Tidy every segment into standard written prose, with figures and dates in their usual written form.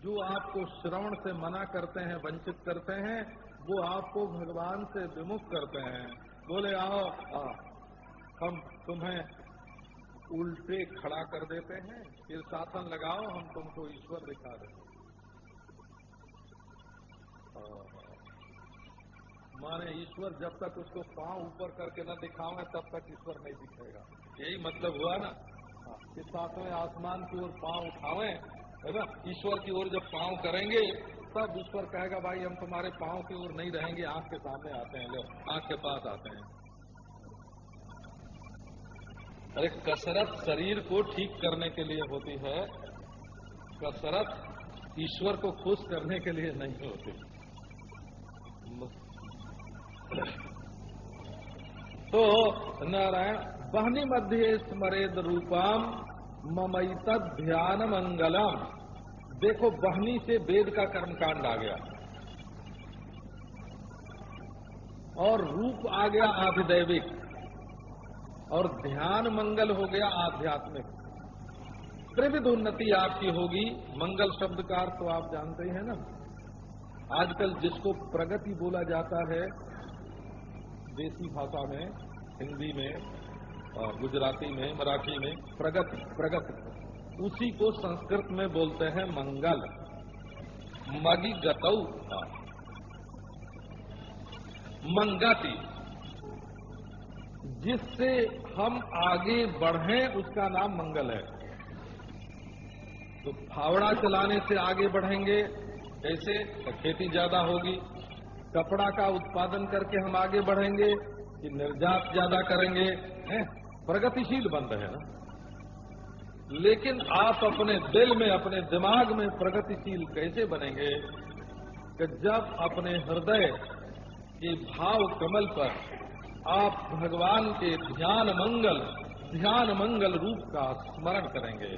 जो आपको श्रवण से मना करते हैं, वंचित करते हैं, वो आपको भगवान से विमुख करते हैं। बोले आओ हम तुम्हें उल्टे खड़ा कर देते हैं, फिर शासन लगाओ, हम तुमको ईश्वर दिखा दें। माने ईश्वर जब तक उसको पांव ऊपर करके न दिखावे तब तक ईश्वर नहीं दिखेगा। यही मतलब हुआ ना कि सातवें आसमान की ओर पांव उठावे, है ना, ईश्वर की ओर जब पांव करेंगे तब ईश्वर कहेगा भाई हम तुम्हारे पांव की ओर नहीं रहेंगे, आंख के सामने आते हैं, लो आंख के पास आते हैं। अरे कसरत शरीर को ठीक करने के लिए होती है, कसरत ईश्वर को खुश करने के लिए नहीं होती। तो नारायण बहनी मध्य स्मरेद रूपम ममैतद ध्यान मंगलम। देखो बहनी से वेद का कर्मकांड आ गया और रूप आ गया आधिदैविक और ध्यान मंगल हो गया आध्यात्मिक। त्रिविध उन्नति आपकी होगी। मंगल शब्द का अर्थ तो आप जानते ही हैं ना। आजकल जिसको प्रगति बोला जाता है देसी भाषा में, हिंदी में, गुजराती में, मराठी में, प्रगति प्रगति, उसी को संस्कृत में बोलते हैं मंगल। मगी गतौ मंगति, जिससे हम आगे बढ़ें उसका नाम मंगल है। तो फावड़ा चलाने से आगे बढ़ेंगे, कैसे? खेती ज्यादा होगी। कपड़ा का उत्पादन करके हम आगे बढ़ेंगे कि निर्यात ज्यादा करेंगे, हैं? प्रगतिशील बन रहे हैं ना। लेकिन आप अपने दिल में, अपने दिमाग में प्रगतिशील कैसे बनेंगे कि जब अपने हृदय के भाव कमल पर आप भगवान के ध्यान मंगल रूप का स्मरण करेंगे।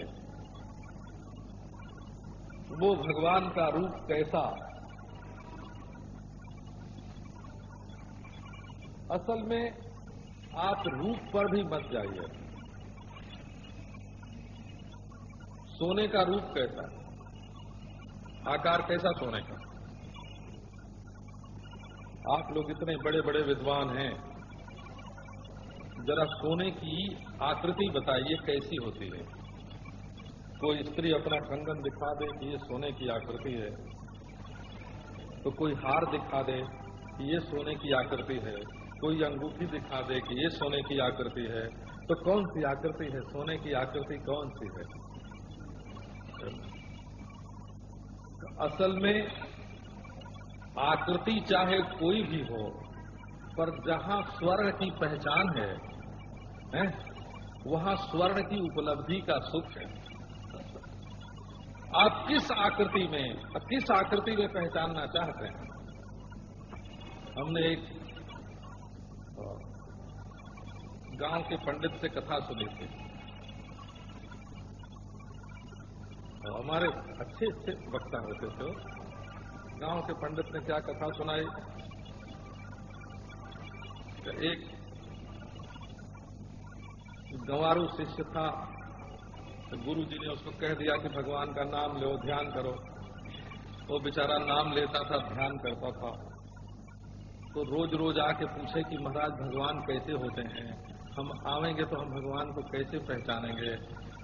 वो भगवान का रूप कैसा? असल में आप रूप पर भी मत जाइए। सोने का रूप कैसा, आकार कैसा सोने का? आप लोग इतने बड़े बड़े विद्वान हैं, जरा सोने की आकृति बताइए कैसी होती है। कोई स्त्री अपना कंगन दिखा दे कि ये सोने की आकृति है, तो कोई हार दिखा दे कि ये सोने की आकृति है, कोई अंगूठी दिखा दे कि ये सोने की आकृति है। तो कौन सी आकृति है? सोने की आकृति कौन सी है? असल में आकृति चाहे कोई भी हो, पर जहां स्वर्ण की पहचान है, वहां स्वर्ण की उपलब्धि का सुख है। आप किस आकृति में पहचानना चाहते हैं? हमने एक गांव के पंडित से कथा सुनी थी। हमारे अच्छे वक्ता होते थे। गांव के पंडित ने क्या कथा सुनाई? एक गंवारू शिष्य था, तो गुरु जी ने उसको कह दिया कि भगवान का नाम लो, ध्यान करो। वो बेचारा नाम लेता था, ध्यान करता था। तो रोज रोज आके पूछे कि महाराज भगवान कैसे होते हैं, हम आवेंगे तो हम भगवान को कैसे पहचानेंगे।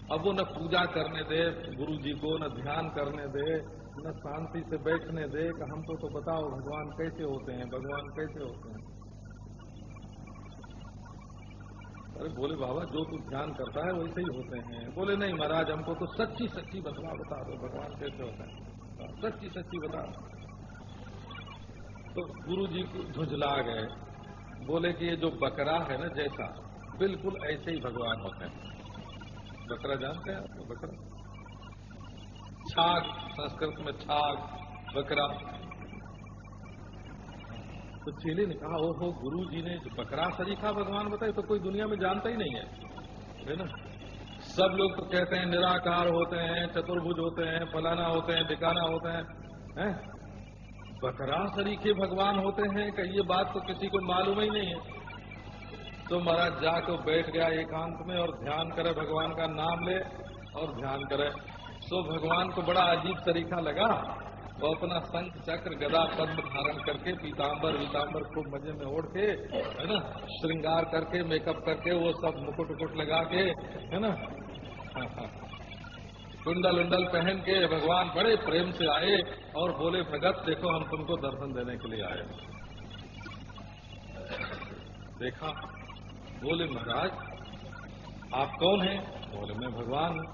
अब वो न पूजा करने दे गुरु जी को, न ध्यान करने दे, न शांति से बैठने दे कि हमको तो बताओ भगवान कैसे होते हैं, भगवान कैसे होते हैं। अरे बोले बाबा जो तू ध्यान करता है वैसे ही होते हैं। बोले नहीं महाराज, हमको तो सच्ची सच्ची बता दो भगवान कैसे होते हैं, सच्ची सच्ची बता। तो गुरु जी झुंझला गए, बोले कि ये जो बकरा है ना जैसा, बिल्कुल ऐसे ही भगवान होते हैं। बकरा जानते हैं आप? बकरा, छाग, संस्कृत में छाग, बकरा। तो चेले ने कहा ओहो गुरु जी ने बकरा सरीखा भगवान बताए तो कोई दुनिया में जानता ही नहीं है ना। सब लोग तो कहते हैं निराकार होते हैं, चतुर्भुज होते हैं, फलाना होते हैं, ठिकाना होते हैं, बकरा सरीखे भगवान होते हैं कि ये बात तो किसी को मालूम ही नहीं है। तो महाराज जाकर बैठ गया एकांत में और ध्यान करे, भगवान का नाम ले और ध्यान करे। तो भगवान को बड़ा अजीब तरीका लगा। वो अपना शंख चक्र गदा पद्म धारण करके पीताम्बर वीताम्बर खूब मजे में ओढ़ के, है ना, श्रृंगार करके मेकअप करके वो सब मुकुट उकुट लगा के, है ना, कुंडल उंडल पहन के भगवान बड़े प्रेम से आए और बोले, भगत देखो हम तुमको दर्शन देने के लिए आए। देखा, बोले महाराज आप कौन हैं? बोले मैं भगवान हूं।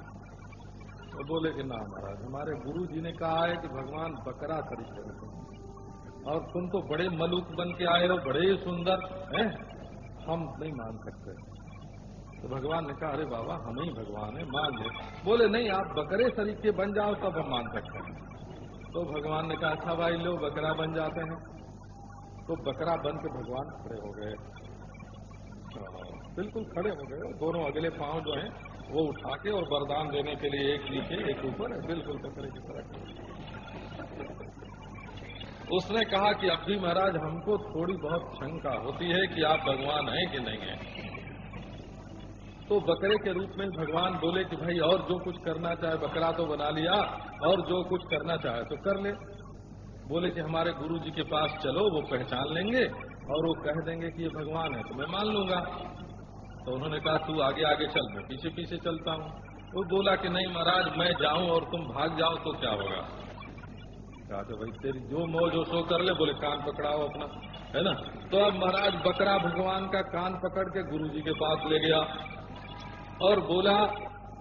तो बोले कि ना महाराज, हमारे गुरु जी ने कहा है कि भगवान बकरा तरीके से, और तुम तो बड़े मलूक बन के आए हो, बड़े सुंदर हैं, हम नहीं मान सकते। तो भगवान ने कहा, अरे बाबा हम ही भगवान है, मान ले। बोले नहीं, आप बकरे तरीके बन जाओ तब हम मान सकते हैं। तो भगवान ने कहा, अच्छा भाई लो बकरा बन जाते हैं। तो बकरा बन के भगवान खड़े हो गए, बिल्कुल खड़े हो गए। दोनों अगले पांव जो हैं वो उठा के और वरदान देने के लिए एक नीचे एक ऊपर, बिल्कुल बकरे की तरह। उसने कहा कि अब भी महाराज हमको थोड़ी बहुत शंका होती है कि आप भगवान हैं कि नहीं हैं। तो बकरे के रूप में भगवान बोले कि भाई और जो कुछ करना चाहे, बकरा तो बना लिया, और जो कुछ करना चाहे तो कर ले। बोले कि हमारे गुरु जी के पास चलो, वो पहचान लेंगे और वो कह देंगे कि ये भगवान है तो मैं मान लूंगा। तो उन्होंने कहा तू आगे आगे चल, मैं पीछे पीछे चलता हूँ। वो बोला कि नहीं महाराज, मैं जाऊं और तुम भाग जाओ तो क्या होगा? कहा तो भाई तेरी जो मौज हो सो कर ले। बोले कान पकड़ाओ अपना, है ना। तो अब महाराज बकरा भगवान का कान पकड़ के गुरु जी के पास ले गया और बोला,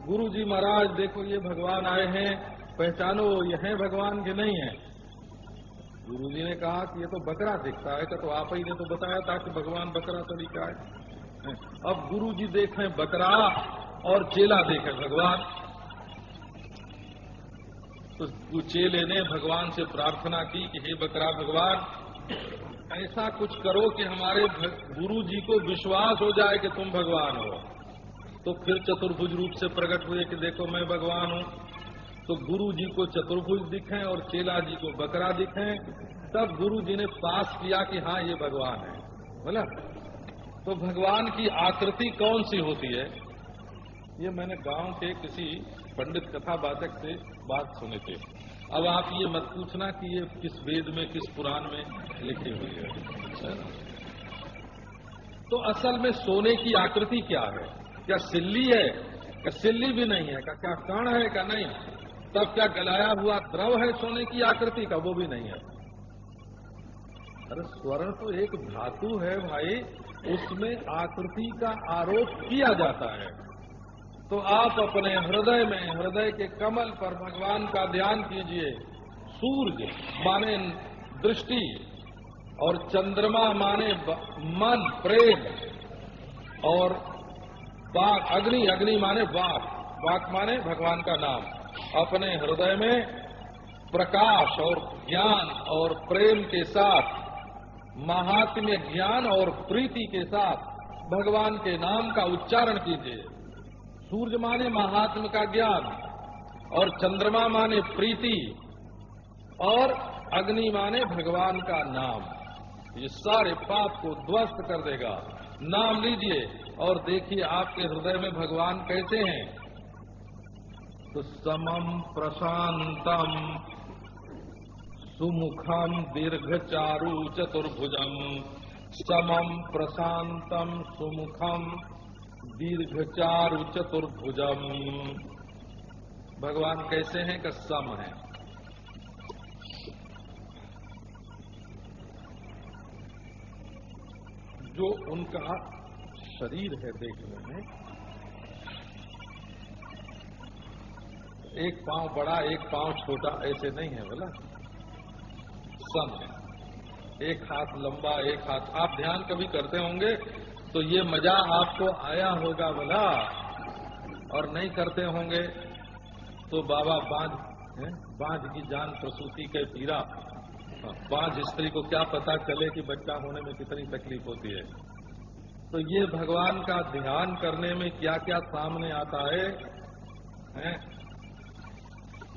गुरु जी महाराज देखो ये भगवान आए हैं, पहचानो ये हैं भगवान के नहीं है। गुरु जी ने कहा कि ये तो बकरा दिखता है, तो आप ही ने तो बताया था कि भगवान बकरा तरीका है। अब गुरु जी देखें बकरा और चेला देखे भगवान। तो चेले ने भगवान से प्रार्थना की कि हे बकरा भगवान, ऐसा कुछ करो कि हमारे गुरु जी को विश्वास हो जाए कि तुम भगवान हो। तो फिर चतुर्भुज रूप से प्रकट हुए कि देखो मैं भगवान हूँ। तो गुरु जी को चतुर्भुज दिखे और चेला जी को बकरा दिखे। तब गुरु जी ने पास किया कि हाँ ये भगवान है, बोला। तो भगवान की आकृति कौन सी होती है? ये मैंने गांव के किसी पंडित कथावाचक से बात सुनी थी। अब आप ये मत पूछना कि ये किस वेद में किस पुराण में लिखी हुई है। तो असल में सोने की आकृति क्या है? क्या सिल्ली है? क्या सिल्ली भी नहीं है? क्या कण है? क्या नहीं? तब क्या गलाया हुआ द्रव है सोने की आकृति का? वो भी नहीं है। अरे स्वर्ण तो एक धातु है भाई, उसमें आकृति का आरोप किया जाता है। तो आप अपने हृदय में, हृदय के कमल पर भगवान का ध्यान कीजिए। सूर्य माने दृष्टि और चंद्रमा माने मन प्रेम, और वाक अग्नि, अग्नि माने वाक, वाक माने भगवान का नाम। अपने हृदय में प्रकाश और ज्ञान और प्रेम के साथ, महात्म्य ज्ञान और प्रीति के साथ भगवान के नाम का उच्चारण कीजिए। सूर्य माने महात्म्य का ज्ञान, और चंद्रमा माने प्रीति, और अग्नि माने भगवान का नाम। ये सारे पाप को ध्वस्त कर देगा। नाम लीजिए और देखिए आपके हृदय में भगवान कैसे हैं। तो समम प्रशांतम सुमुखम दीर्घचारु चतुर्भुजम, समम प्रशांतम सुमुखम दीर्घचारु चतुर्भुजम। भगवान कैसे हैं? कि सम है। जो उनका शरीर है देखने में, एक पांव बड़ा एक पांव छोटा ऐसे नहीं है, बोला सम है। एक हाथ लंबा एक हाथ। आप ध्यान कभी करते होंगे तो ये मजा आपको आया होगा बोला, और नहीं करते होंगे तो बाबा बांझ की जान प्रसूति के पीरा। बांझ स्त्री को क्या पता चले कि बच्चा होने में कितनी तकलीफ होती है। तो ये भगवान का ध्यान करने में क्या क्या सामने आता है?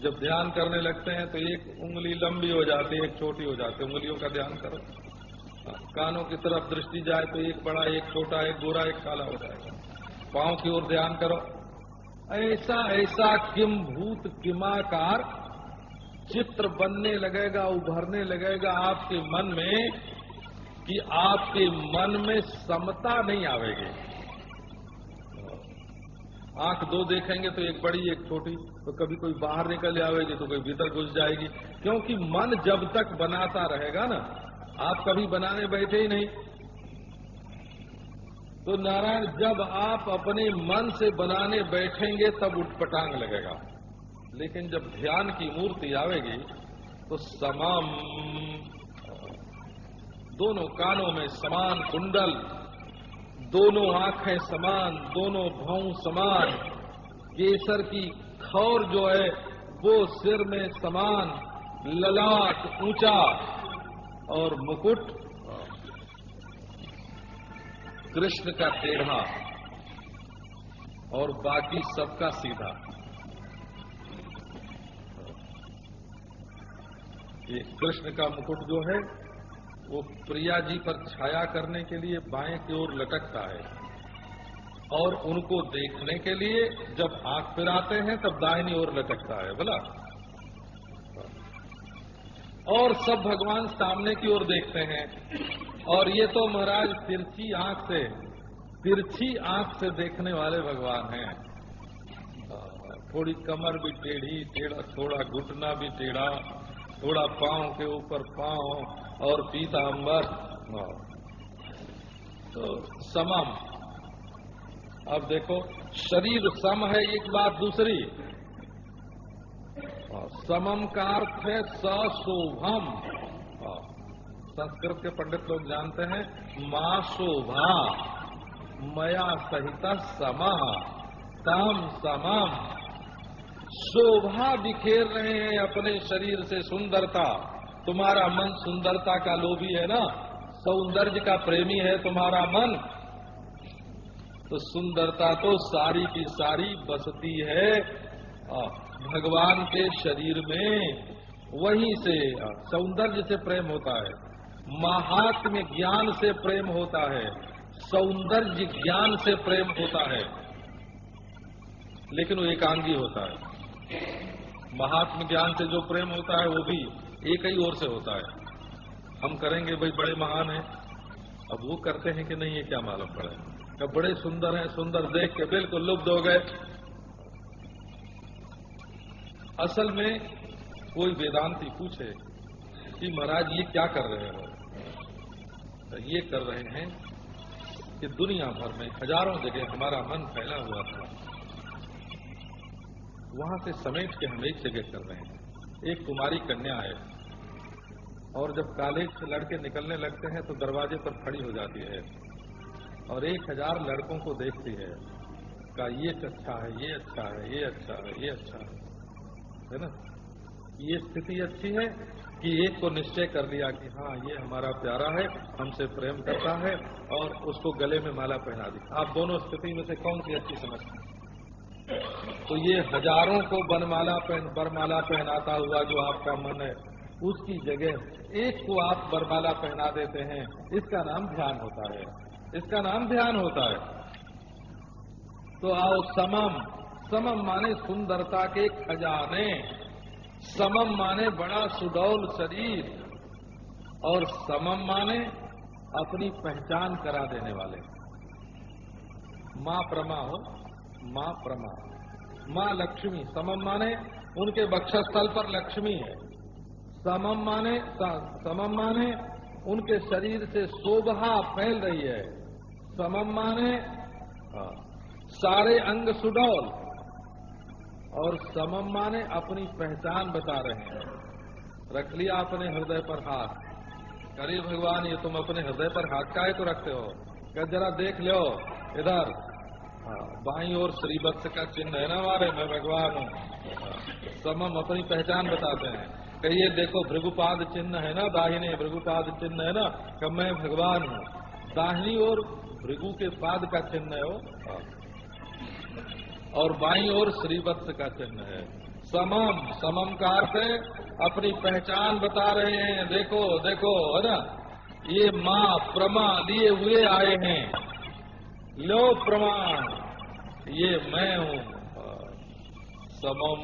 जब ध्यान करने लगते हैं तो एक उंगली लंबी हो जाती है, एक छोटी हो जाती है। उंगलियों का ध्यान करो। कानों की तरफ दृष्टि जाए तो एक बड़ा एक छोटा, एक गोरा एक काला हो जाएगा। पांव की ओर ध्यान करो, ऐसा ऐसा किम भूत किमाकार चित्र बनने लगेगा, उभरने लगेगा आपके मन में कि आपके मन में समता नहीं आवेगी। आंख दो देखेंगे तो एक बड़ी एक छोटी, तो कभी कोई बाहर निकल आवेगी तो कोई भीतर घुस जाएगी, क्योंकि मन जब तक बनाता रहेगा ना, आप कभी बनाने बैठे ही नहीं। तो नारायण जब आप अपने मन से बनाने बैठेंगे तब उठपटांग लगेगा, लेकिन जब ध्यान की मूर्ति आवेगी तो समम, दोनों कानों में समान कुंडल, दोनों आंखें समान, दोनों भौं समान, केसर की खौर जो है वो सिर में समान, ललाट ऊंचा और मुकुट कृष्ण का टेढ़ा और बाकी सबका सीधा। ये कृष्ण का मुकुट जो है वो प्रिया जी पर छाया करने के लिए बाएं की ओर लटकता है, और उनको देखने के लिए जब आंख फिराते हैं तब दाहिनी ओर लटकता है बोला। और सब भगवान सामने की ओर देखते हैं, और ये तो महाराज तिरछी आंख से देखने वाले भगवान हैं। थोड़ी कमर भी टेढ़ी, टेढ़ा थोड़ा घुटना भी टेढ़ा, थोड़ा पांव के ऊपर पांव और पीतांबर, तो समम। अब देखो शरीर सम है एक बात, दूसरी समम का अर्थ है सशोभम। संस्कृत के पंडित लोग जानते हैं मां शोभा मया सहित समा तम समम। शोभा बिखेर रहे हैं अपने शरीर से, सुंदरता। तुम्हारा मन सुंदरता का लोभी है ना, सौंदर्य का प्रेमी है तुम्हारा मन, तो सुंदरता तो सारी की सारी बसती है भगवान के शरीर में। वहीं से सौंदर्य से प्रेम होता है, महात्म्य ज्ञान से प्रेम होता है, सौंदर्य ज्ञान से प्रेम होता है, लेकिन वो एकांगी होता है। महात्म ज्ञान से जो प्रेम होता है वो भी एक ही ओर से होता है। हम करेंगे भाई बड़े महान हैं, अब वो करते हैं कि नहीं ये क्या मालूम पड़े, कब बड़े सुंदर हैं, सुंदर देख के बिल्कुल लुब्ध हो गए। असल में कोई वेदांती पूछे कि महाराज ये क्या कर रहे हो, तो ये कर रहे हैं कि दुनिया भर में हजारों जगह हमारा मन फैला हुआ था, वहां से समेट के हम एक जगह कर रहे हैं। एक कुमारी कन्या है, और जब कॉलेज से लड़के निकलने लगते हैं तो दरवाजे पर खड़ी हो जाती है और 1000 लड़कों को देखती है, का ये अच्छा है, ये अच्छा है, ये अच्छा है, ये अच्छा है ना। ये स्थिति अच्छी है कि एक को निश्चय कर लिया कि हाँ ये हमारा प्यारा है, हमसे प्रेम करता है, और उसको गले में माला पहना दी। आप दोनों स्थिति में से कौन सी अच्छी समझते हैं? तो ये हजारों को बरमाला पहनाता हुआ जो आपका मन है, उसकी जगह एक को आप बरमाला पहना देते हैं, इसका नाम ध्यान होता है, इसका नाम ध्यान होता है। तो आओ समम, समम माने सुंदरता के खजाने, समम माने बड़ा सुडौल शरीर, और समम माने अपनी पहचान करा देने वाले। मां प्रमा हो, मां प्रमा, मां लक्ष्मी। समम माने उनके वक्षस्थल पर लक्ष्मी है, समम माने उनके शरीर से शोभा फैल रही है, समम माने सारे अंग सुडौल, और समम माने अपनी पहचान बता रहे हैं। रख लिया अपने हृदय पर हाथ, अरे भगवान ये तुम अपने हृदय पर हाथ काहे तो रखते हो, क्या जरा देख लो इधर, बाईं ओर श्रीवत्स का चिन्ह है ना हमारे, मैं भगवान हूँ। समम अपनी पहचान बताते हैं, कहिए देखो भृगुपाद चिन्ह है ना, दाहिने भृगुपाद चिन्ह है ना, कब मैं भगवान हूँ। दाहिनी ओर भृगु के पाद का चिन्ह है वो, और बाईं ओर श्रीवत्स का चिन्ह है। समम, समम का अर्थ है अपनी पहचान बता रहे हैं। देखो देखो है ना, ये माँ प्रमा लिए हुए आए हैं, लो प्रमाण, ये मैं हूँ। समम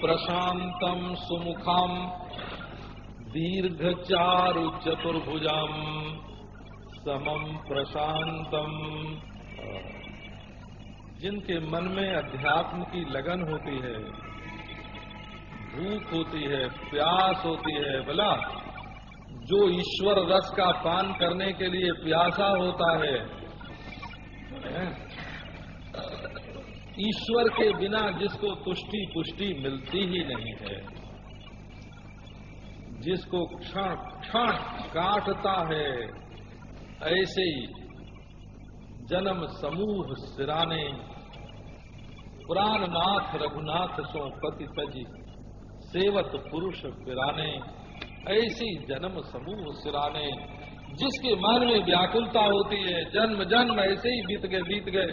प्रशांतम सुमुखम दीर्घचारु चतुर्भुजम समम प्रशांतम। जिनके मन में अध्यात्म की लगन होती है, भूख होती है, प्यास होती है, भला जो ईश्वर रस का पान करने के लिए प्यासा होता है, ईश्वर के बिना जिसको तुष्टि पुष्टि मिलती ही नहीं है, जिसको क्षण क्षण काटता है, ऐसे ही जन्म समूह सिराने प्राणनाथ रघुनाथ सो पति तजी सेवत पुरुष पिराने। ऐसी जन्म समूह सिराने, जिसके मन में व्याकुलता होती है, जन्म जन्म ऐसे ही बीत गए,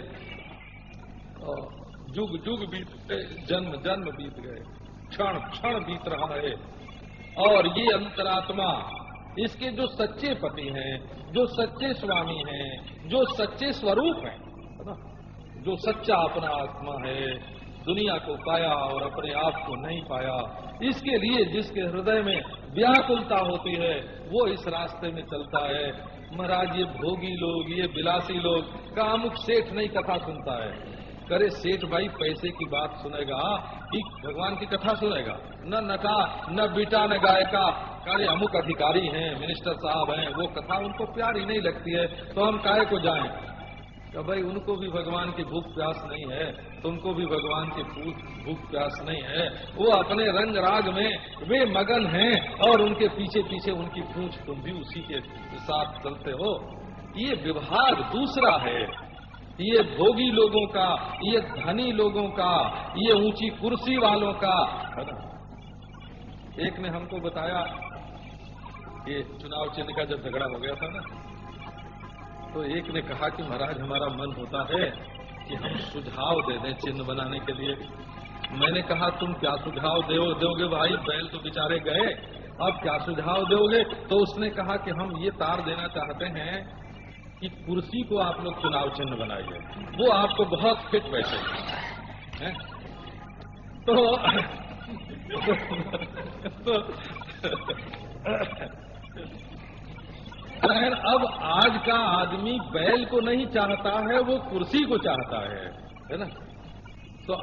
जुग जुग बीत गए, जन्म जन्म बीत गए, क्षण क्षण बीत रहा है। और ये अंतरात्मा, इसके जो सच्चे पति हैं, जो सच्चे स्वामी हैं, जो सच्चे स्वरूप हैं, है ना, जो सच्चा अपना आत्मा है, दुनिया को पाया और अपने आप को नहीं पाया, इसके लिए जिसके हृदय में व्याकुलता होती है, वो इस रास्ते में चलता है। महाराज ये भोगी लोग, ये बिलासी लोग, कामुक सेठ नहीं कथा सुनता है। करे सेठ भाई पैसे की बात सुनेगा कि भगवान की कथा सुनेगा? न नटा, न बीटा, न गायका। करे अमुक अधिकारी हैं, मिनिस्टर साहब हैं, वो कथा उनको प्यारी नहीं लगती है, तो हम काहे को जाएं? तो भाई उनको भी भगवान की भूख प्यास नहीं है, तुमको भी भगवान की भूख प्यास नहीं है। वो अपने रंग राग में वे मगन हैं और उनके पीछे पीछे उनकी पूंछ, तुम भी उसी के साथ चलते हो। ये विभाग दूसरा है, ये भोगी लोगों का, ये धनी लोगों का, ये ऊंची कुर्सी वालों का। एक ने हमको बताया, ये चुनाव चिन्ह का जब झगड़ा हो गया था ना, तो एक ने कहा कि महाराज हमारा मन होता है कि हम सुझाव दे दें चिन्ह बनाने के लिए। मैंने कहा तुम क्या सुझाव दोगे भाई, बैल तो बेचारे गए, अब क्या सुझाव दोगे? तो उसने कहा कि हम ये तार देना चाहते हैं कि कुर्सी को आप लोग चुनाव चिन्ह बनाइए, वो आपको बहुत फिट बैठेगा। अब आज का आदमी बैल को नहीं चाहता है, वो कुर्सी को चाहता है ना। तो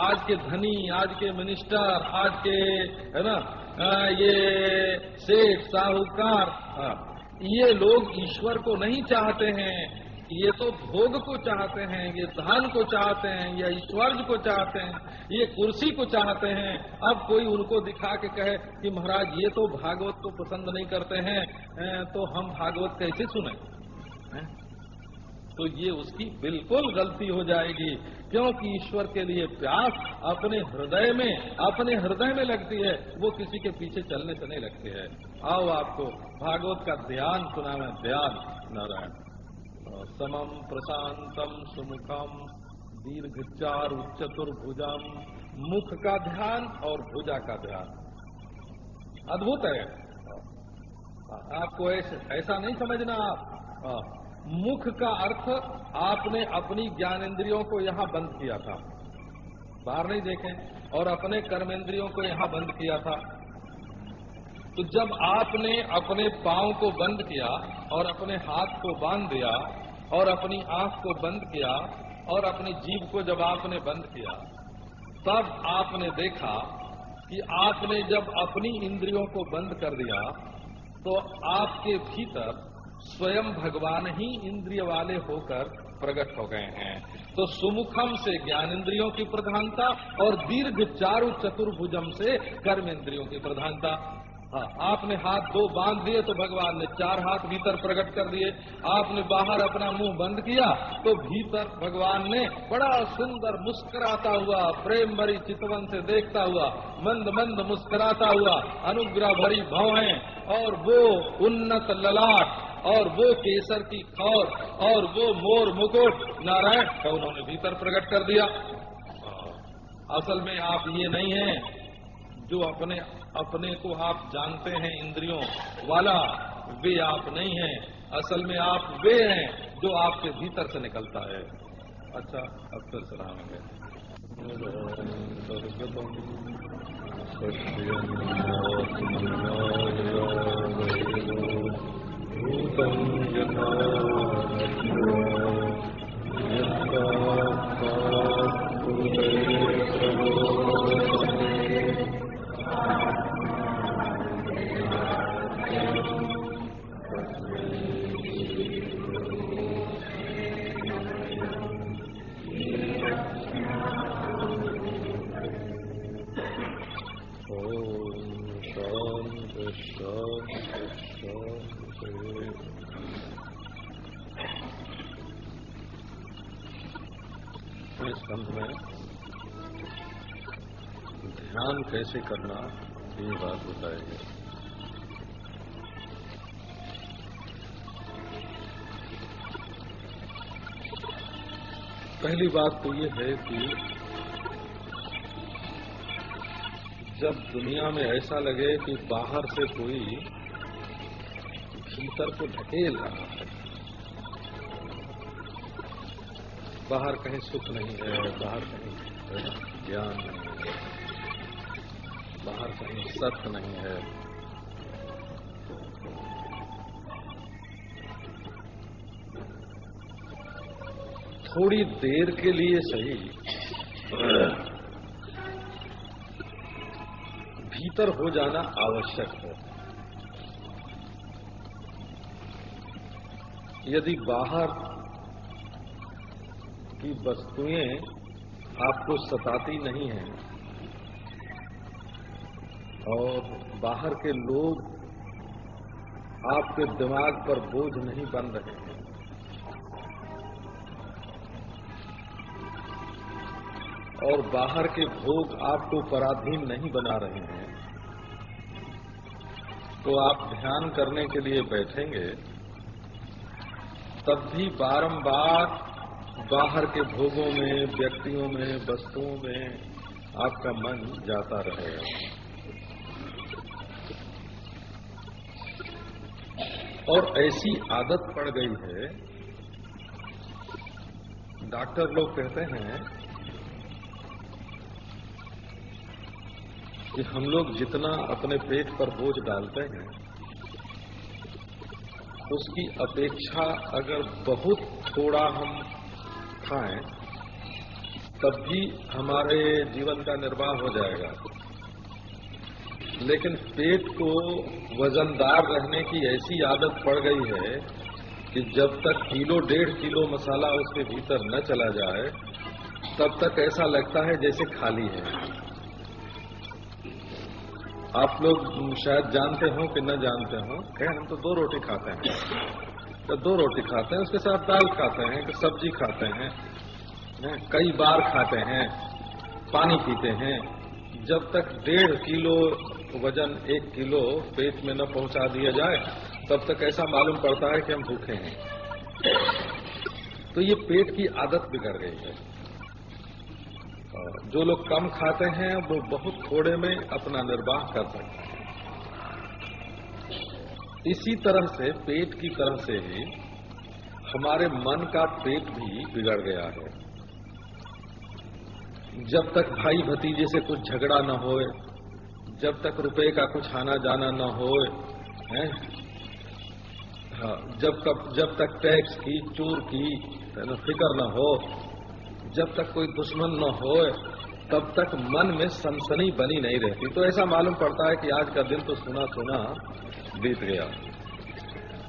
आज के धनी, आज के मिनिस्टर, आज के, है ना, ये सेठ साहूकार, ये लोग ईश्वर को नहीं चाहते हैं, ये तो भोग को चाहते हैं, ये धन को चाहते हैं, ये ईश्वर को चाहते हैं, ये कुर्सी को चाहते हैं। अब कोई उनको दिखा के कहे कि महाराज ये तो भागवत को पसंद नहीं करते हैं, तो हम भागवत कैसे सुने? तो ये उसकी बिल्कुल गलती हो जाएगी, क्योंकि ईश्वर के लिए प्यास अपने हृदय में लगती है, वो किसी के पीछे चलने से नहीं लगती है। आओ आपको भागवत का ध्यान सुना मैं, ध्यान। नारायण। समम प्रशांतम सुमुखम दीर्घचारु चतुर्भुजम। मुख का ध्यान और भुजा का ध्यान अद्भुत है। आपको ऐसा नहीं समझना। आप मुख का अर्थ, आपने अपनी ज्ञानेंद्रियों को यहाँ बंद किया था, बाहर नहीं देखे, और अपने कर्मेंद्रियों को यहाँ बंद किया था। तो जब आपने अपने पांव को बंद किया और अपने हाथ को बांध दिया और अपनी आंख को बंद किया और अपनी जीभ को जब आपने बंद किया, तब आपने देखा कि आपने जब अपनी इंद्रियों को बंद कर दिया तो आपके भीतर स्वयं भगवान ही इंद्रिय वाले होकर प्रकट हो गए हैं। तो सुमुखम से ज्ञानेंद्रियों की प्रधानता और दीर्घ चारु चतुर्भुजम से कर्मेंद्रियों की प्रधानता। हाँ, आपने हाथ दो बांध दिए तो भगवान ने चार हाथ भीतर प्रकट कर दिए। आपने बाहर अपना मुंह बंद किया तो भीतर भगवान ने बड़ा सुंदर मुस्कुराता हुआ, प्रेम भरी चितवन से देखता हुआ, मंद मंद मुस्कुराता हुआ, अनुग्रह भरी भौहें और वो उन्नत ललाट और वो केसर की खौर और वो मोर मुकुट नारायण का उन्होंने भीतर प्रकट कर दिया। असल में आप ये नहीं हैं जो अपने को आप जानते हैं इंद्रियों वाला, वे आप नहीं हैं। असल में आप वे हैं जो आपके भीतर से निकलता है। अच्छा, अब फिर सराहेंगे। इस स्कंध में ध्यान कैसे करना ये बात बताएगी। पहली बात तो ये है कि जब दुनिया में ऐसा लगे कि बाहर से कोई भीतर को ढकेल रहा है, बाहर कहीं सुख नहीं है, बाहर कहीं ज्ञान नहीं है, बाहर कहीं सत्य नहीं है, थोड़ी देर के लिए सही भीतर हो जाना आवश्यक है। यदि बाहर की वस्तुएं आपको सताती नहीं हैं और बाहर के लोग आपके दिमाग पर बोझ नहीं बन रहे हैं और बाहर के भोग आपको पराधीन नहीं बना रहे हैं, तो आप ध्यान करने के लिए बैठेंगे तब भी बारंबार बाहर के भोगों में, व्यक्तियों में, वस्तुओं में आपका मन जाता रहेगा। और ऐसी आदत पड़ गई है, डॉक्टर लोग कहते हैं कि हम लोग जितना अपने पेट पर बोझ डालते हैं उसकी अपेक्षा अगर बहुत थोड़ा हम खाएं तब भी हमारे जीवन का निर्वाह हो जाएगा। लेकिन पेट को वजनदार रहने की ऐसी आदत पड़ गई है कि जब तक किलो 1.5 किलो मसाला उसके भीतर न चला जाए तब तक ऐसा लगता है जैसे खाली है। आप लोग शायद जानते हो कि न जानते हो, हम तो 2 रोटी खाते हैं, तो 2 रोटी खाते हैं, उसके साथ दाल खाते हैं, कि सब्जी खाते हैं, कई बार खाते हैं, पानी पीते हैं। जब तक 1.5 किलो वजन 1 किलो पेट में न पहुंचा दिया जाए तब तक ऐसा मालूम पड़ता है कि हम भूखे हैं। तो ये पेट की आदत बिगड़ गई है। जो लोग कम खाते हैं वो बहुत थोड़े में अपना निर्वाह कर सकते हैं। इसी तरह से पेट की तरह से ही हमारे मन का पेट भी बिगड़ गया है। जब तक भाई भतीजे से कुछ झगड़ा न होए, जब तक रुपए का कुछ आना जाना न होए, जब तक टैक्स की, चोर की फिक्र न हो, जब तक कोई दुश्मन न हो, तब तक मन में सनसनी बनी नहीं रहती। तो ऐसा मालूम पड़ता है कि आज का दिन तो सुना सुना बीत गया।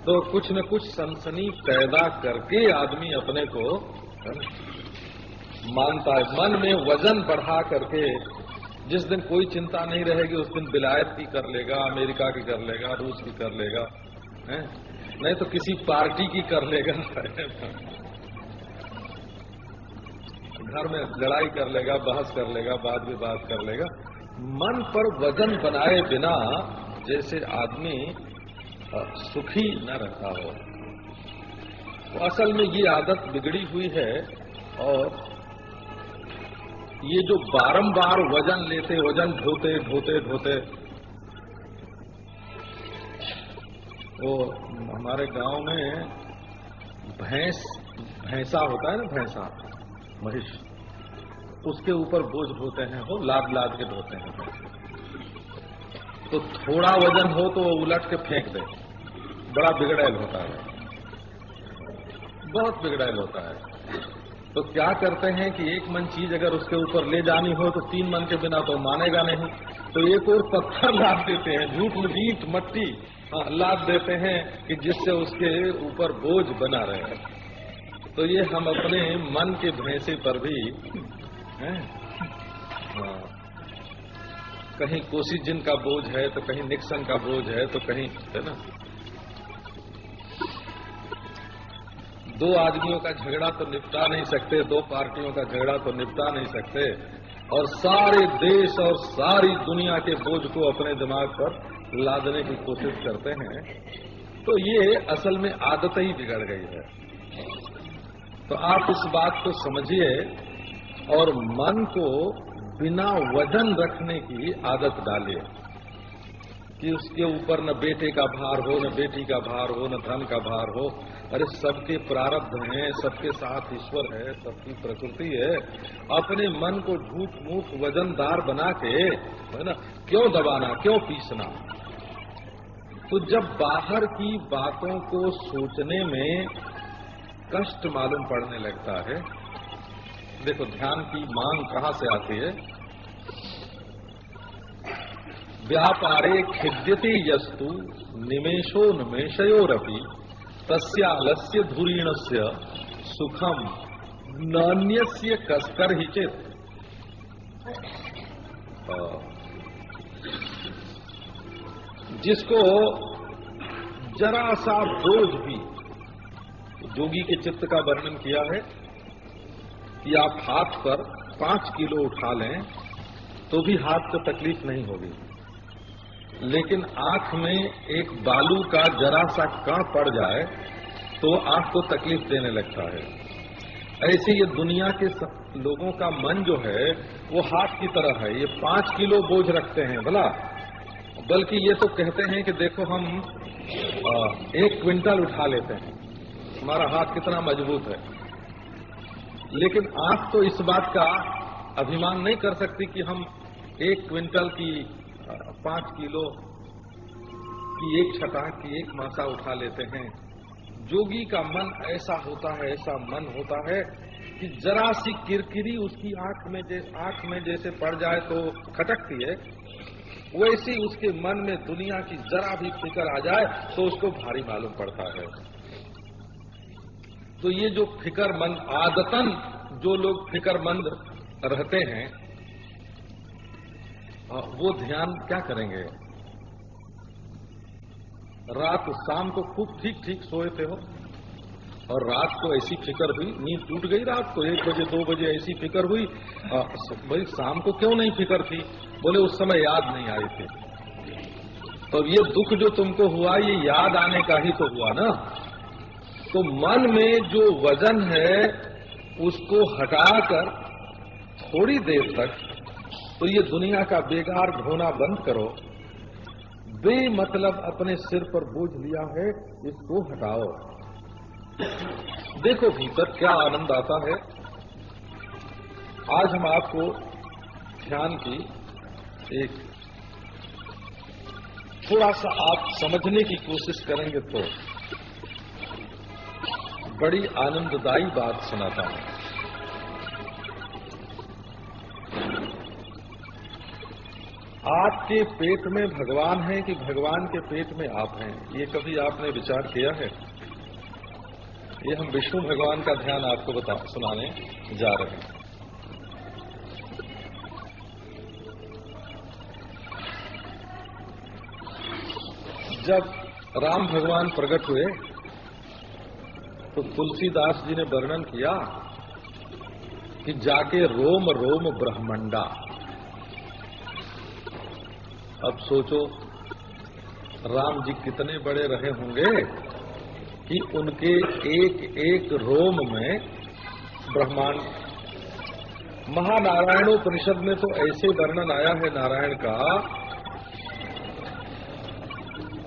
तो कुछ न कुछ सनसनी पैदा करके आदमी अपने को मानता है, मन में वजन बढ़ा करके। जिस दिन कोई चिंता नहीं रहेगी उस दिन विलायत की कर लेगा, अमेरिका की कर लेगा, रूस की कर लेगा, नहीं तो किसी पार्टी की कर लेगा, घर में लड़ाई कर लेगा, बहस कर लेगा, वाद विवाद कर लेगा। मन पर वजन बनाए बिना जैसे आदमी सुखी न रहता हो। तो असल में ये आदत बिगड़ी हुई है। और ये जो बारंबार वजन लेते, वजन ढोते ढोते ढोते वो हमारे गांव में भैंसा होता है ना, भैंसा महिष, उसके ऊपर बोझ ढोते हैं, वो लाद लाद के ढोते हैं। तो थोड़ा वजन हो तो वो उलट के फेंक दे, बड़ा बिगड़ैल होता है, बहुत बिगड़ैल होता है। तो क्या करते हैं कि एक मन चीज अगर उसके ऊपर ले जानी हो तो 3 मन के बिना तो मानेगा नहीं, तो एक और पत्थर लाद देते हैं, झूठ ईंट मट्टी लाद देते हैं कि जिससे उसके ऊपर बोझ बना रहे। तो ये हम अपने मन के भैंसे पर भी हैं, कहीं कोसिजिन का बोझ है तो कहीं निक्सन का बोझ है तो कहीं, है ना। 2 आदमियों का झगड़ा तो निपटा नहीं सकते, 2 पार्टियों का झगड़ा तो निपटा नहीं सकते, और सारे देश और सारी दुनिया के बोझ को अपने दिमाग पर लादने की कोशिश करते हैं। तो ये असल में आदत ही बिगड़ गई है। तो आप इस बात को समझिए और मन को बिना वजन रखने की आदत डालिए कि उसके ऊपर न बेटे का भार हो, न बेटी का भार हो, न धन का भार हो। अरे सबके प्रारब्ध हैं, सबके साथ ईश्वर है, सबकी प्रकृति है। अपने मन को झूठ मूठ वजनदार बना के, है ना, क्यों दबाना, क्यों पीसना। तो जब बाहर की बातों को सोचने में कष्ट मालूम पड़ने लगता है, देखो ध्यान की मांग कहां से आती है। व्यापारे खिद्यते यस्तु निमेषो निमेषयोरपि तस्यालस्य धुरीणस्य सुखम नान्यस्य कस्कर ही चेत। जिसको जरा सा बोझ भी, जोगी के चित्त का वर्णन किया है कि आप हाथ पर 5 किलो उठा लें तो भी हाथ को तकलीफ नहीं होगी, लेकिन आंख में एक बालू का जरा सा कण पड़ जाए तो आंख को तकलीफ देने लगता है। ऐसे ये दुनिया के लोगों का मन जो है वो हाथ की तरह है। ये 5 किलो बोझ रखते हैं भला, बल्कि ये तो कहते हैं कि देखो हम 1 क्विंटल उठा लेते हैं, हमारा हाथ कितना मजबूत है। लेकिन आंख तो इस बात का अभिमान नहीं कर सकती कि हम 1 क्विंटल की 5 किलो की 1 छटा की 1 मासा उठा लेते हैं। जोगी का मन ऐसा होता है, ऐसा मन होता है कि जरा सी किरकिरी उसकी आंख में जैसे पड़ जाए तो खटकती है, वैसी उसके मन में दुनिया की जरा भी फिक्र आ जाए तो उसको भारी मालूम पड़ता है। तो ये जो फिक्रमंद, आदतन जो लोग फिक्रमंद रहते हैं, वो ध्यान क्या करेंगे। रात शाम को खूब ठीक ठीक सोए थे हो और रात को ऐसी फिक्र हुई, नींद टूट गई रात को 1 बजे 2 बजे ऐसी फिक्र हुई। भाई शाम को क्यों नहीं फिक्र थी? बोले उस समय याद नहीं आई थी। तो ये दुख जो तुमको हुआ ये याद आने का ही तो हुआ ना। तो मन में जो वजन है उसको हटाकर थोड़ी देर तक तो ये दुनिया का बेकार ढोना बंद करो। बेमतलब अपने सिर पर बोझ लिया है, इसको हटाओ। देखो भीतर क्या आनंद आता है। आज हम आपको ध्यान की एक थोड़ा सा आप समझने की कोशिश करेंगे तो बड़ी आनंददायी बात सुनाता हूं। आपके पेट में भगवान है कि भगवान के पेट में आप हैं, ये कभी आपने विचार किया है? ये हम विष्णु भगवान का ध्यान आपको सुनाने जा रहे हैं। जब राम भगवान प्रकट हुए तो तुलसीदास जी ने वर्णन किया कि जाके रोम रोम ब्रह्मंडा। अब सोचो राम जी कितने बड़े रहे होंगे कि उनके एक एक रोम में ब्रह्मांड। महानारायणोपनिषद में तो ऐसे वर्णन आया है नारायण का,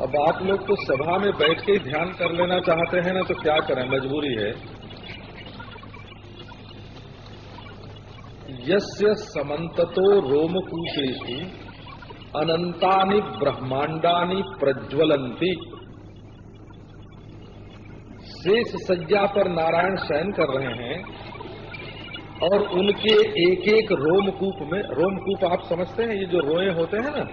अब आप लोग तो सभा में बैठ के ही ध्यान कर लेना चाहते हैं ना, तो क्या करें, मजबूरी है। यस्य समन्ततो रोमकूपेषु अनंतानि ब्रह्मांडानि प्रज्वलंती। शेष सज्जा पर नारायण शयन कर रहे हैं और उनके एक एक रोमकूप में, रोमकूप आप समझते हैं, ये जो रोए होते हैं ना,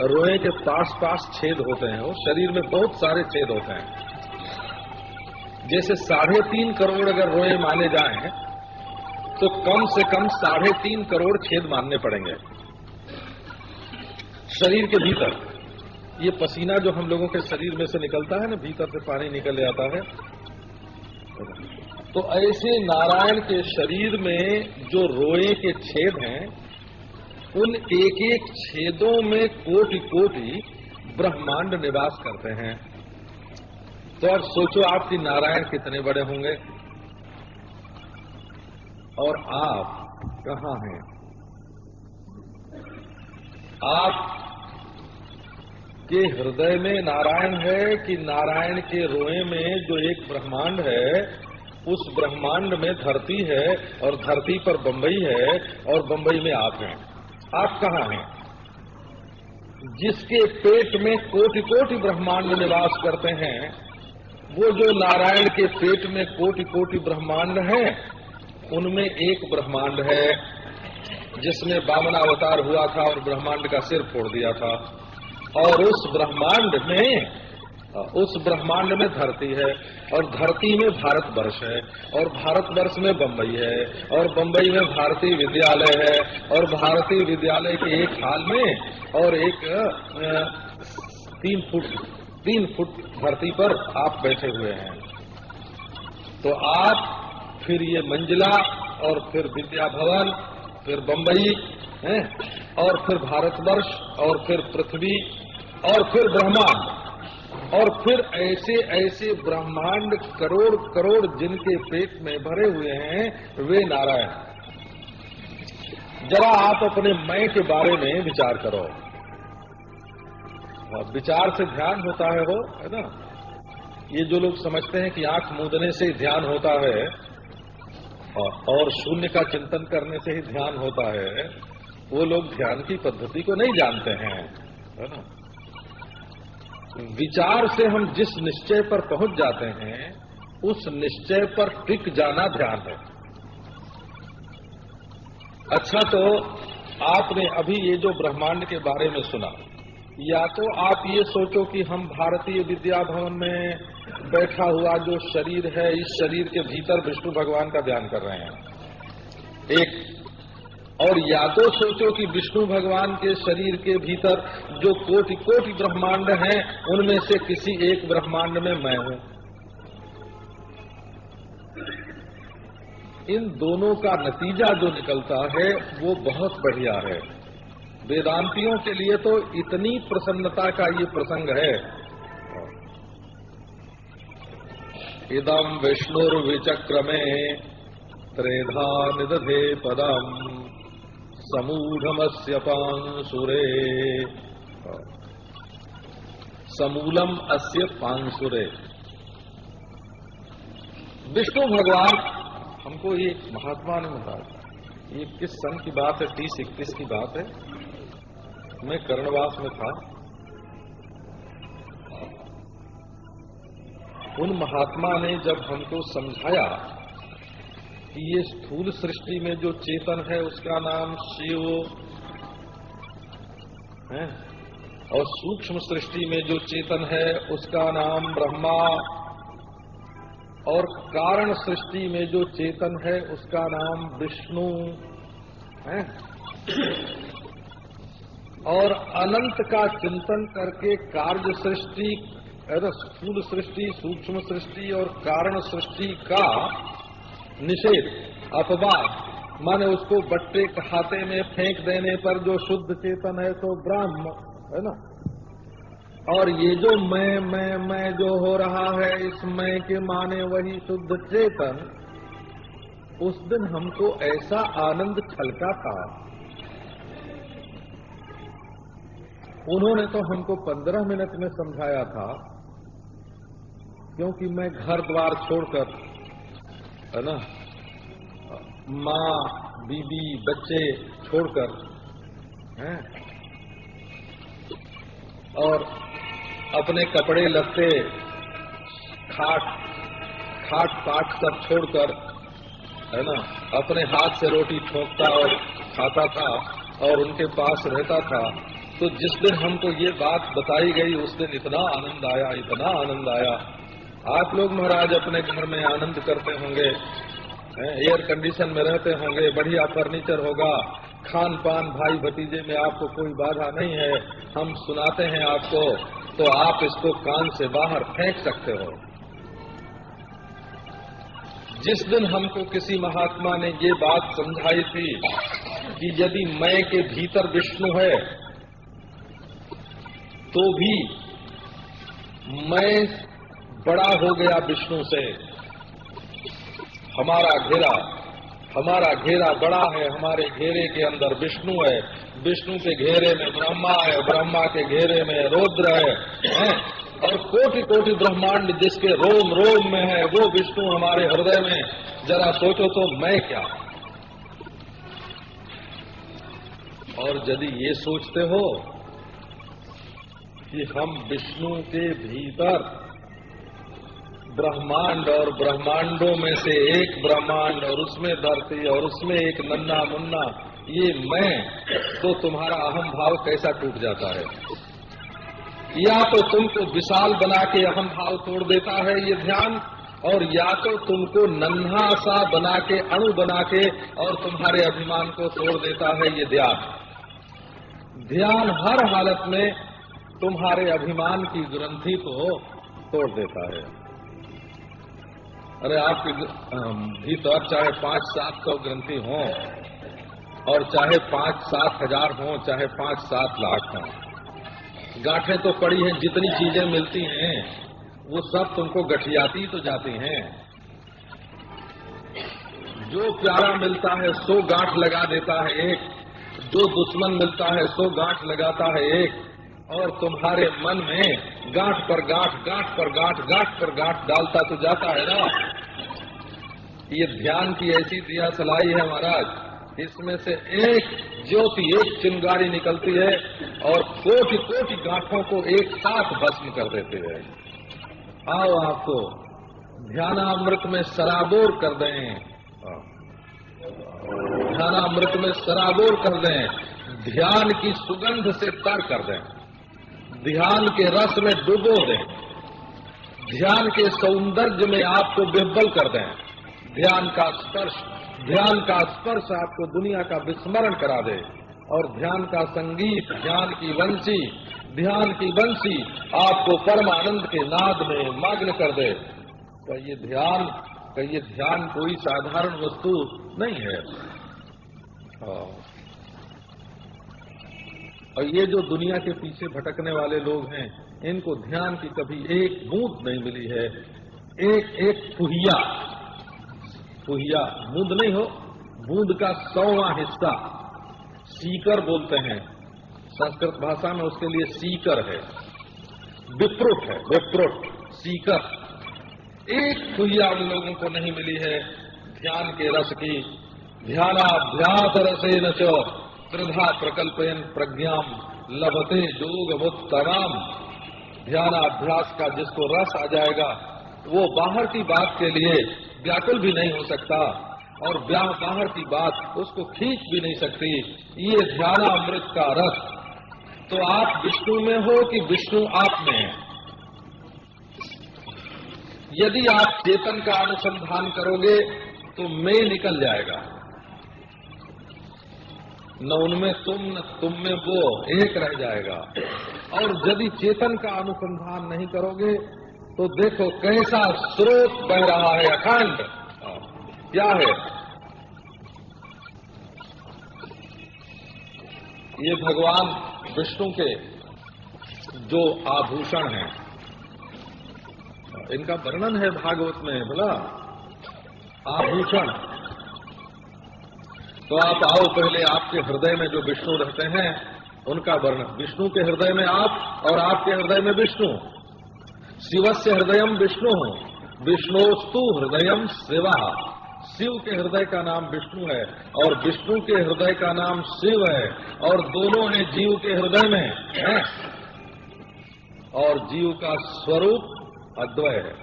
रोए के पास पास छेद होते हैं, वो शरीर में बहुत सारे छेद होते हैं। जैसे 3.5 करोड़ अगर रोए माने जाएं तो कम से कम 3.5 करोड़ छेद मानने पड़ेंगे शरीर के भीतर। ये पसीना जो हम लोगों के शरीर में से निकलता है ना, भीतर से पानी निकल जाता है, तो ऐसे नारायण के शरीर में जो रोए के छेद हैं, उन एक एक छेदों में कोटि कोटि ब्रह्मांड निवास करते हैं। तो अब सोचो आपकी नारायण कितने बड़े होंगे और आप कहाँ हैं। आप के हृदय में नारायण है कि नारायण के रोए में जो एक ब्रह्मांड है, उस ब्रह्मांड में धरती है और धरती पर बंबई है और बंबई में आप हैं। आप कहाँ हैं? जिसके पेट में कोटि कोटि ब्रह्मांड निवास करते हैं, वो जो नारायण के पेट में कोटि कोटि ब्रह्मांड हैं, उनमें एक ब्रह्मांड है जिसमें वामनावतार हुआ था और ब्रह्मांड का सिर फोड़ दिया था। और उस ब्रह्मांड में धरती है और धरती में भारतवर्ष है और भारतवर्ष में बंबई है और बंबई में भारतीय विद्यालय है और भारतीय विद्यालय के एक हाल में और एक 3 फुट धरती पर आप बैठे हुए हैं। तो आप, फिर ये मंजिला और फिर विद्या भवन, फिर बंबई है और फिर भारतवर्ष और फिर पृथ्वी और फिर ब्रह्मांड, और फिर ऐसे ऐसे ब्रह्मांड करोड़ करोड़ जिनके पेट में भरे हुए हैं, वे नारायण। जरा आप अपने मैं के बारे में विचार करो। विचार से ध्यान होता है, है ना। ये जो लोग समझते हैं कि आंख मूंदने से ही ध्यान होता है और शून्य का चिंतन करने से ही ध्यान होता है, वो लोग ध्यान की पद्धति को नहीं जानते हैं, है ना। विचार से हम जिस निश्चय पर पहुंच जाते हैं, उस निश्चय पर टिक जाना ध्यान है। अच्छा, तो आपने अभी ये जो ब्रह्मांड के बारे में सुना, या तो आप ये सोचो कि हम भारतीय विद्या भवन में बैठा हुआ जो शरीर है, इस शरीर के भीतर विष्णु भगवान का ध्यान कर रहे हैं एक, और या तो सोचो कि विष्णु भगवान के शरीर के भीतर जो कोटि कोटि ब्रह्मांड हैं, उनमें से किसी एक ब्रह्मांड में मैं हूं। इन दोनों का नतीजा जो निकलता है वो बहुत बढ़िया है। वेदांतियों के लिए तो इतनी प्रसन्नता का ये प्रसंग है। इदं विष्णुर्विचक्रमे त्रेधा निदधे पदम समूढ़मस्य पांसुरे, समूलम अस्य पांसुरे। विष्णु भगवान हमको, ये महात्मा ने बताया, ये किस सन की बात है, 30-31 की बात है। मैं कर्णवास में था। उन महात्मा ने जब हमको समझाया कि ये स्थूल सृष्टि में जो चेतन है उसका नाम शिव है, और सूक्ष्म सृष्टि में जो चेतन है उसका नाम ब्रह्मा, और कारण सृष्टि में जो चेतन है उसका नाम विष्णु है। और अनंत का चिंतन करके कार्य सृष्टि, स्थूल सृष्टि, सूक्ष्म सृष्टि और कारण सृष्टि का निषेध, अपवाद, माने उसको बट्टे हाथे में फेंक देने पर जो शुद्ध चेतन है तो ब्रह्म है ना। और ये जो मैं जो हो रहा है, इस मैं के माने वही शुद्ध चेतन। उस दिन हमको ऐसा आनंद छलका था उन्होंने तो हमको 15 मिनट में समझाया था, क्योंकि मैं घर द्वार छोड़कर, है ना, माँ बीबी बच्चे छोड़कर हैं, और अपने कपड़े लत्ते खाट पाट सब छोड़कर, है ना, अपने हाथ से रोटी ठोकता और खाता था और उनके पास रहता था। तो जिस दिन हमको ये बात बताई गई उस दिन इतना आनंद आया, इतना आनंद आया। आप लोग महाराज अपने घर में आनंद करते होंगे, एयर कंडीशन में रहते होंगे, बढ़िया फर्नीचर होगा, खान पान भाई भतीजे में आपको कोई बाधा नहीं है। हम सुनाते हैं आपको, तो आप इसको कान से बाहर फेंक सकते हो। जिस दिन हमको किसी महात्मा ने ये बात समझाई थी कि यदि मैं के भीतर विष्णु है तो भी मैं बड़ा हो गया विष्णु से, हमारा घेरा बड़ा है, हमारे घेरे के अंदर विष्णु है, विष्णु के घेरे में ब्रह्मा है, ब्रह्मा के घेरे में रुद्र है, और कोटि कोटि ब्रह्मांड जिसके रोम रोम में है वो विष्णु हमारे हृदय में। जरा सोचो तो मैं क्या। और यदि ये सोचते हो कि हम विष्णु के भीतर ब्रह्मांड और ब्रह्मांडों में से एक ब्रह्मांड और उसमें धरती और उसमें एक नन्ना मुन्ना ये मैं, तो तुम्हारा अहम भाव कैसा टूट जाता है। या तो तुमको विशाल बना के अहम भाव तोड़ देता है ये ध्यान, और या तो तुमको नन्हा सा बना के अणु बना के और तुम्हारे अभिमान को तोड़ देता है ये ध्यान। ध्यान हर हालत में तुम्हारे अभिमान की ग्रंथि को तोड़ देता है। अरे आपके भीतर चाहे 5-700 ग्रंथि हो और चाहे 5-7 हजार हो, चाहे 5-7 लाख हो, गांठें तो पड़ी हैं, जितनी चीजें मिलती हैं वो सब तुमको गठियाती तो जाती हैं। जो प्यारा मिलता है सो गांठ लगा देता है एक, जो दुश्मन मिलता है सो गांठ लगाता है एक, और तुम्हारे मन में गांठ पर गांठ, गांठ पर गांठ, गांठ पर गांठ डालता तो जाता है ना। ये ध्यान की ऐसी दिया सलाई है महाराज, इसमें से एक ज्योति, एक चिंगारी निकलती है और कोटि कोटि गांठों को एक साथ भस्म कर देते हैं। आओ आपको ध्यानामृत में सराबोर कर दें, ध्यानामृत में सराबोर कर दें, ध्यान की सुगंध से तर कर दें, ध्यान के रस में डुबो दें, ध्यान के सौंदर्य में आपको विह्वल कर दें। ध्यान का स्पर्श आपको दुनिया का विस्मरण करा दे, और ध्यान का संगीत, ध्यान की बंसी आपको परमानंद के नाद में मग्न कर दे। तो ये ध्यान कोई साधारण वस्तु नहीं है। और ये जो दुनिया के पीछे भटकने वाले लोग हैं, इनको ध्यान की कभी एक बूंद नहीं मिली है। एक फुहिया बूंद नहीं हो, बूंद का 100वां हिस्सा सीकर बोलते हैं संस्कृत भाषा में, उसके लिए सीकर है, विप्रुट सीकर। एक फुहिया उन लोगों को नहीं मिली है ध्यान के रस की। ध्यानाभ्यास रसेन च त्रिधा प्रकल्पयन प्रज्ञाम लभते योगमुत्तराम। ध्यानाभ्यास का जिसको रस आ जाएगा वो बाहर की बात के लिए व्याकुल भी नहीं हो सकता, और बाहर की बात उसको खींच भी नहीं सकती। ये ध्यानामृत का रस। तो आप विष्णु में हो कि विष्णु आप में है। यदि आप चेतन का अनुसंधान करोगे तो मैं निकल जाएगा, न उनमें तुम न तुम में वो, एक रह जाएगा। और यदि चेतन का अनुसंधान नहीं करोगे तो देखो कैसा स्रोत बह रहा है अखंड। क्या है ये? भगवान विष्णु के जो आभूषण हैं, इनका वर्णन है भागवत में। बोला आभूषण। तो आप आओ, पहले आपके हृदय में जो विष्णु रहते हैं उनका वर्णन। विष्णु के हृदय में आप और आपके हृदय में विष्णु। शिवस्य हृदयम विष्णु, विष्णोस्तु हृदयम शिवा। शिव के हृदय का नाम विष्णु है और विष्णु के हृदय का नाम शिव है, और दोनों हैं जीव के हृदय में है। और जीव का स्वरूप अद्वय है,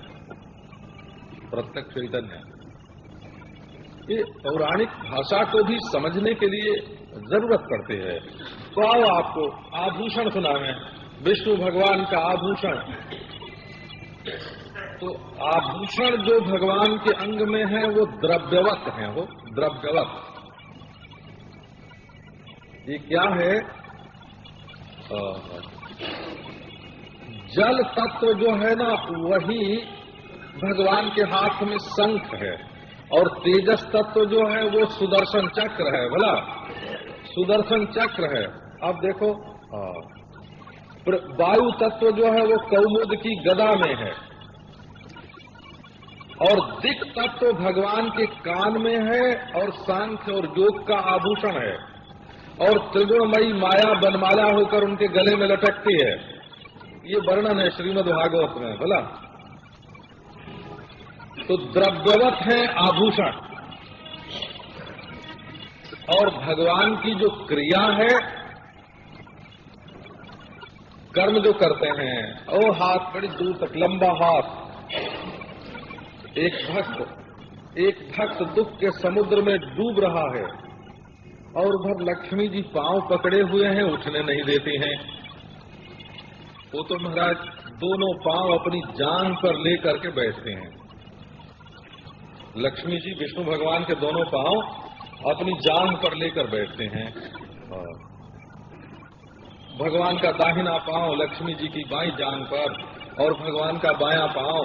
प्रत्यक्ष चैतन्य। ये पौराणिक भाषा को भी समझने के लिए जरूरत पड़ती है। तो आओ आपको आभूषण सुनावें, विष्णु भगवान का आभूषण। तो आभूषण जो भगवान के अंग में है वो द्रव्यवत है, वो द्रव्यवत। ये क्या है? जल तत्व जो है ना, वही भगवान के हाथ में शंख है, और तेजस तत्व जो है वो सुदर्शन चक्र है। बोला सुदर्शन चक्र है। अब देखो, वायु तत्व जो है वो कौमुद की गदा में है, और दिक् तत्व भगवान के कान में है, और सांख्य और योग का आभूषण है, और त्रिगुणमयी माया बनमाला होकर उनके गले में लटकती है। ये वर्णन है श्रीमद् भागवत में। बोला तो द्रव्यवत है आभूषण, और भगवान की जो क्रिया है, कर्म जो करते हैं, ओ हाथ बड़ी दूर तक लंबा हाथ। एक भक्त दुख के समुद्र में डूब रहा है, और उधर लक्ष्मी जी पांव पकड़े हुए हैं, उठने नहीं देती हैं। वो तो महाराज दोनों पांव अपनी जांघ पर लेकर के बैठते हैं। लक्ष्मी जी विष्णु भगवान के दोनों पांव अपनी जांघ पर लेकर बैठते हैं। भगवान का दाहिना पांव लक्ष्मी जी की बाईं जांघ पर, और भगवान का बायां पांव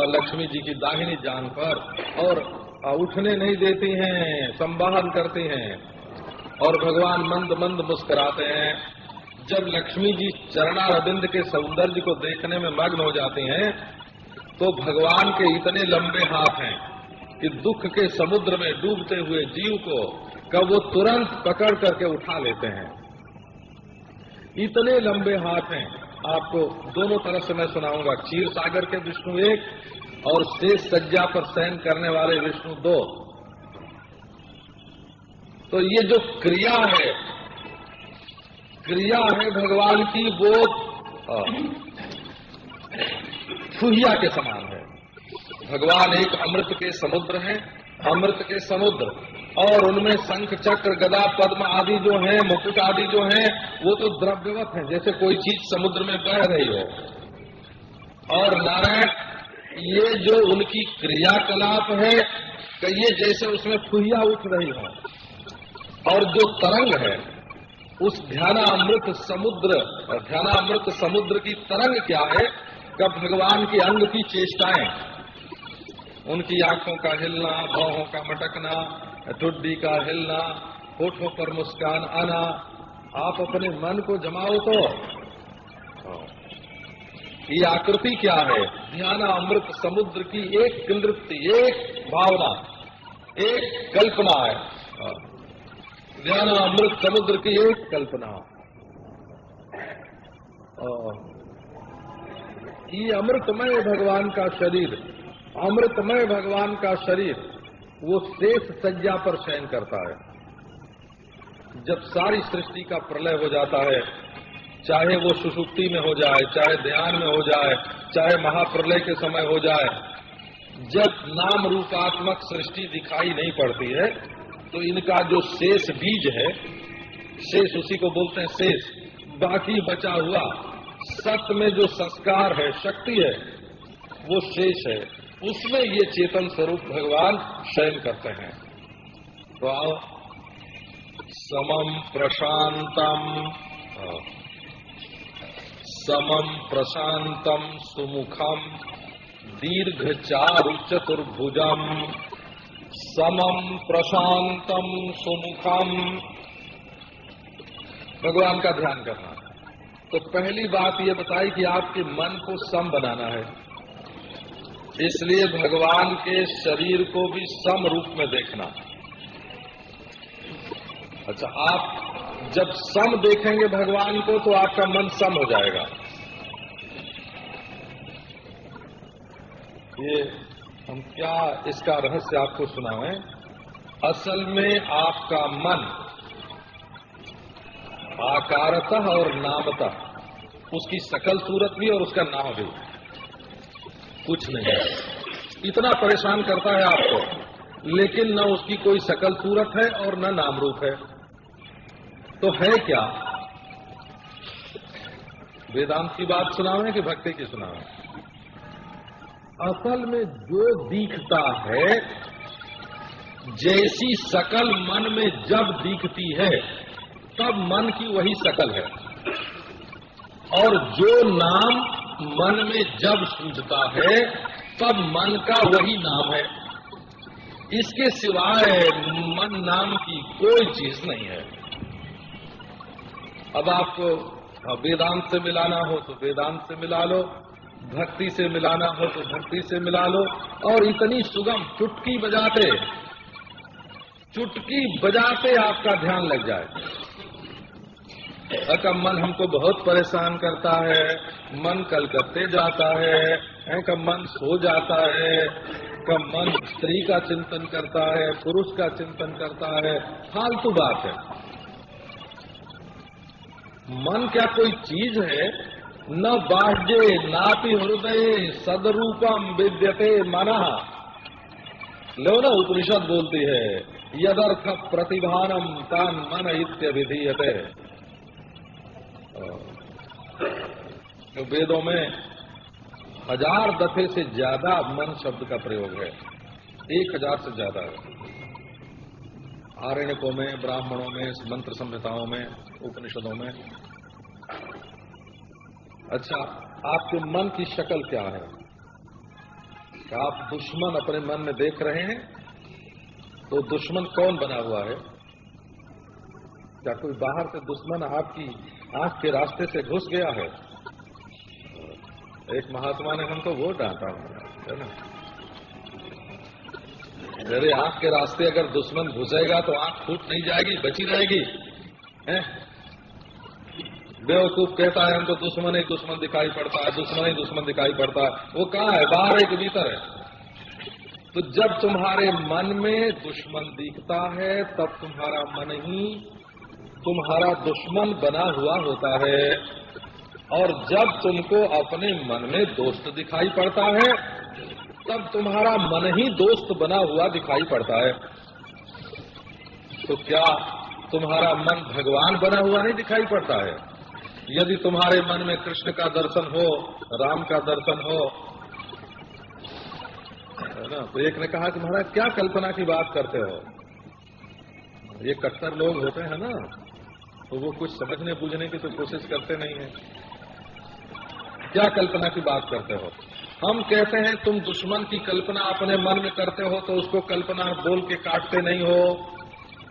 लक्ष्मी जी की दाहिनी जांघ पर, और उठने नहीं देती हैं, संवाहन करती हैं। और भगवान मंद मंद मुस्कुराते हैं। जब लक्ष्मी जी चरणारविंद के सौंदर्य को देखने में मग्न हो जाती हैं, तो भगवान के इतने लंबे हाथ हैं कि दुख के समुद्र में डूबते हुए जीव को कब वो तुरंत पकड़ करके उठा लेते हैं। इतने लंबे हाथ हैं। आपको दोनों तरफ से मैं सुनाऊंगा। क्षीर सागर के विष्णु एक, और शेष सज्जा पर शयन करने वाले विष्णु दो। तो ये जो क्रिया है भगवान की, वो फुहिया के समान है। भगवान एक अमृत के समुद्र हैं, अमृत के समुद्र, और उनमें शंख चक्र गदा पद्म आदि जो हैं, मुकुट आदि जो हैं, वो तो द्रव्यवत हैं, जैसे कोई चीज समुद्र में बह रही हो। और नारायण ये जो उनकी क्रियाकलाप है, कि ये जैसे उसमें फुहिया उठ रही हो। और जो तरंग है उस ध्यानामृत समुद्र की तरंग क्या है? कब भगवान के अंग की चेष्टाएं, उनकी आंखों का हिलना, भौहों का मटकना, ठुड्डी का हिलना, होठों पर मुस्कान आना। आप अपने मन को जमाओ तो ये आकृति क्या है? ध्यानामृत समुद्र की एक नृत्य, एक भावना, एक कल्पना है। ध्यानामृत समुद्र की एक कल्पना। ये अमृतमय भगवान का शरीर, अमृतमय भगवान का शरीर, वो शेष सज्जा पर शयन करता है। जब सारी सृष्टि का प्रलय हो जाता है, चाहे वो सुषुप्ति में हो जाए, चाहे ध्यान में हो जाए, चाहे महाप्रलय के समय हो जाए, जब नाम रूपात्मक सृष्टि दिखाई नहीं पड़ती है, तो इनका जो शेष बीज है, शेष उसी को बोलते हैं शेष, बाकी बचा हुआ सत में जो संस्कार है, शक्ति है, वो शेष है। उसमें ये चेतन स्वरूप भगवान शयन करते हैं। तो आओ, समम प्रशांतम सुमुखम दीर्घ चारु चतुर्भुजम, समम प्रशांतम सुमुखम। भगवान का ध्यान करना। तो पहली बात ये बताई कि आपके मन को सम बनाना है, इसलिए भगवान के शरीर को भी सम रूप में देखना। अच्छा, आप जब सम देखेंगे भगवान को तो आपका मन सम हो जाएगा। ये हम क्या इसका रहस्य आपको सुनाएं। असल में आपका मन आकारतः और नामतः, उसकी सकल सूरत भी और उसका नाम भी कुछ नहीं है। इतना परेशान करता है आपको, लेकिन न उसकी कोई सकल सूरत है और न नाम रूप है। तो है क्या? वेदांत की बात सुनावें कि भक्ति की सुनावें? असल में जो दिखता है, जैसी सकल मन में जब दिखती है तब मन की वही सकल है, और जो नाम मन में जब सूझता है तब मन का वही नाम है। इसके सिवाय मन नाम की कोई चीज नहीं है। अब आपको वेदांत से मिलाना हो तो वेदांत से मिला लो, भक्ति से मिलाना हो तो भक्ति से मिला लो, और इतनी सुगम चुटकी बजाते आपका ध्यान लग जाए। कब मन हमको बहुत परेशान करता है, मन कलकत्ते जाता है, कब मन सो जाता है, कब मन स्त्री का चिंतन करता है, पुरुष का चिंतन करता है, फालतू बात है। मन क्या कोई चीज है? न बाह्ये नापि हृदय सदरूपम विद्यते मनः। लो ना, उपनिषद बोलती है यदर्थ प्रतिभानम तान मन इत्यभिधीयते। वेदों में 1000 दफे से ज्यादा मन शब्द का प्रयोग है, 1000 से ज्यादा है। आरण्यकों में, ब्राह्मणों में, मंत्र संहिताओं में, उपनिषदों में। अच्छा, आपके मन की शक्ल क्या है? क्या आप दुश्मन अपने मन में देख रहे हैं? तो दुश्मन कौन बना हुआ है? क्या कोई बाहर से दुश्मन आपकी आंख के रास्ते से घुस गया है? एक महात्मा ने हमको वो डांटा है ना, मेरे आंख के रास्ते अगर दुश्मन घुसेगा तो आंख फूट नहीं जाएगी, बची रहेगी। बेवकूफ कहता है हमको दुश्मन ही दुश्मन दिखाई पड़ता है, दुश्मन ही दुश्मन दिखाई पड़ता है। वो कहाँ है? बाहर है कि भीतर है? तो जब तुम्हारे मन में दुश्मन दिखता है तब तुम्हारा मन ही तुम्हारा दुश्मन बना हुआ होता है, और जब तुमको अपने मन में दोस्त दिखाई पड़ता है तब तुम्हारा मन ही दोस्त बना हुआ दिखाई पड़ता है। तो क्या तुम्हारा मन भगवान बना हुआ नहीं दिखाई पड़ता है? यदि तुम्हारे मन में कृष्ण का दर्शन हो, राम का दर्शन हो, है ना? तो एक ने कहा कि महाराज क्या कल्पना की बात करते हो? ये कट्टर लोग होते हैं ना, तो वो कुछ समझने बूझने की तो कोशिश करते नहीं है। क्या कल्पना की बात करते हो? हम कहते हैं तुम दुश्मन की कल्पना अपने मन में करते हो तो उसको कल्पना बोल के काटते नहीं हो,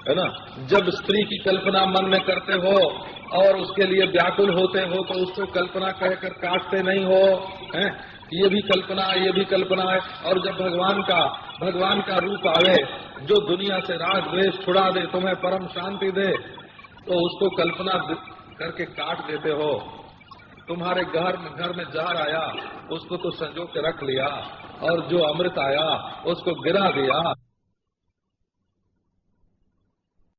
है ना? जब स्त्री की कल्पना मन में करते हो और उसके लिए व्याकुल होते हो तो उसको कल्पना कहकर काटते नहीं हो, हैं? ये भी कल्पना है, ये भी कल्पना है। और जब भगवान का रूप आवे जो दुनिया से राग द्वेष छुड़ा दे, तुम्हें परम शांति दे, तो उसको कल्पना करके काट देते हो। तुम्हारे घर में जहर आया, उसको तो संजो के रख लिया, और जो अमृत आया उसको गिरा दिया।